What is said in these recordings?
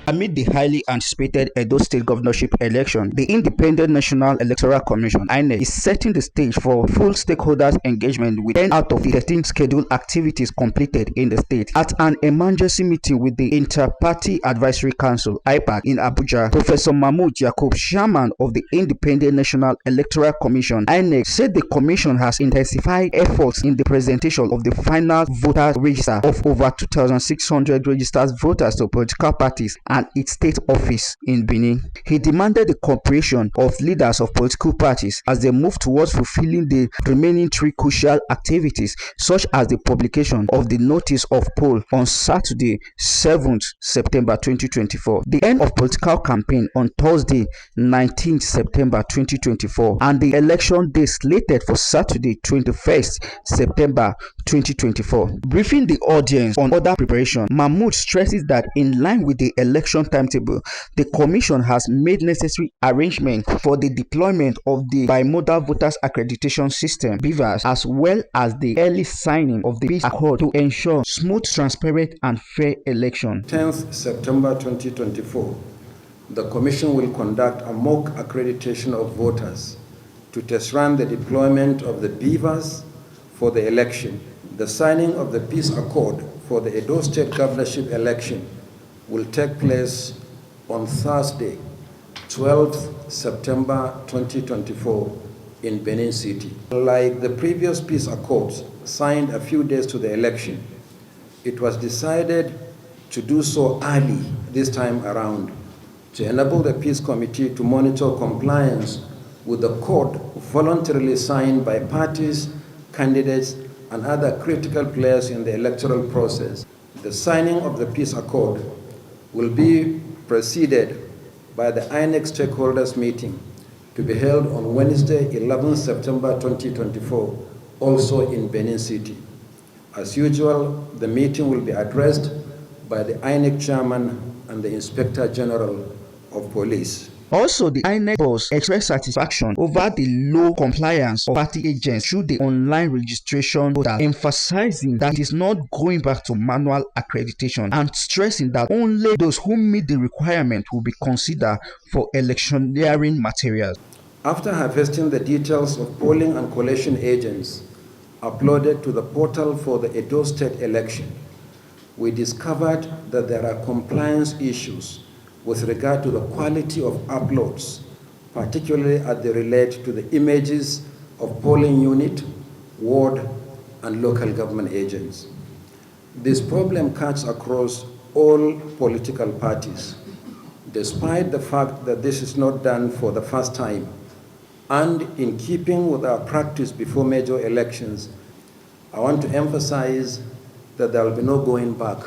Amid the highly anticipated Edo State Governorship election, the Independent National Electoral Commission (INEC) is setting the stage for full stakeholders engagement with 10 out of the 13 scheduled activities completed in the state. At an emergency meeting with the Inter-Party Advisory Council (IPAC) in Abuja, Professor Mahmood Yakub, chairman of the Independent National Electoral Commission (INEC), said the commission has intensified efforts in the presentation of the final voter register of over 2,600 registered voters to political parties and its state office in Benin. He demanded the cooperation of leaders of political parties as they move towards fulfilling the remaining 3 crucial activities, such as the publication of the notice of poll on Saturday, 7th September 2024, the end of political campaign on Thursday, 19th September 2024, and the election day slated for Saturday, 21st September 2024. Briefing the audience on other preparation, Mahmood stresses that in line with the election timetable, the commission has made necessary arrangements for the deployment of the bimodal voters accreditation system (BVAS), as well as the early signing of the peace accord to ensure smooth, transparent and fair election. 10th September 2024, the commission will conduct a mock accreditation of voters to test run the deployment of the BVAS for the election. The signing of the peace accord for the Edo State Governorship election will take place on Thursday, 12th September 2024 in Benin City. Like the previous peace accords signed a few days to the election, it was decided to do so early this time around to enable the peace committee to monitor compliance with the code voluntarily signed by parties, candidates, and other critical players in the electoral process. The signing of the peace accord will be preceded by the Inec stakeholders meeting to be held on Wednesday, 11th September 2024, also in Benin City. As usual, the meeting will be addressed by the Inec chairman and the Inspector General of Police. Also, the INEC boss expressed satisfaction over the low compliance of party agents through the online registration portal, emphasizing that it is not going back to manual accreditation and stressing that only those who meet the requirement will be considered for electioneering materials. After harvesting the details of polling and collation agents uploaded to the portal for the Edo State election, we discovered that there are compliance issues with regard to the quality of uploads, particularly as they relate to the images of polling unit, ward, and local government agents. This problem cuts across all political parties, despite the fact that this is not done for the first time, and in keeping with our practice before major elections, I want to emphasize that there will be no going back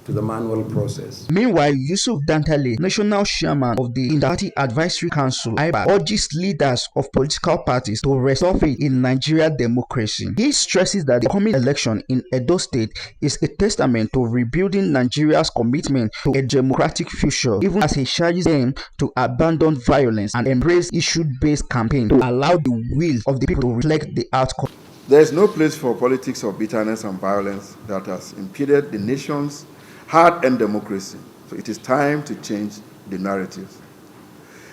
to the manual process. Meanwhile, Yusuf Dantale, national chairman of the Inter-Party Advisory Council (IPAC), urges leaders of political parties to restore faith in Nigeria democracy. He stresses that the coming election in Edo State is a testament to rebuilding Nigeria's commitment to a democratic future, even as he charges them to abandon violence and embrace issue-based campaign to allow the will of the people to reflect the outcome. There is no place for politics of bitterness and violence that has impeded the nation's hard-earned democracy. So it is time to change the narrative.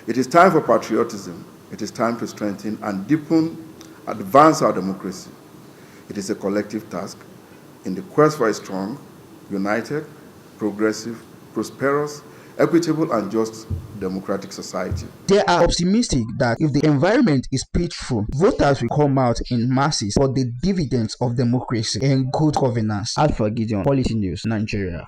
It is time for patriotism. It is time to strengthen and deepen, advance our democracy. It is a collective task in the quest for a strong, united, progressive, prosperous, equitable and just democratic society. They are optimistic that if the environment is peaceful, voters will come out in masses for the dividends of democracy and good governance. Alpha Gideon, Policy News, Nigeria.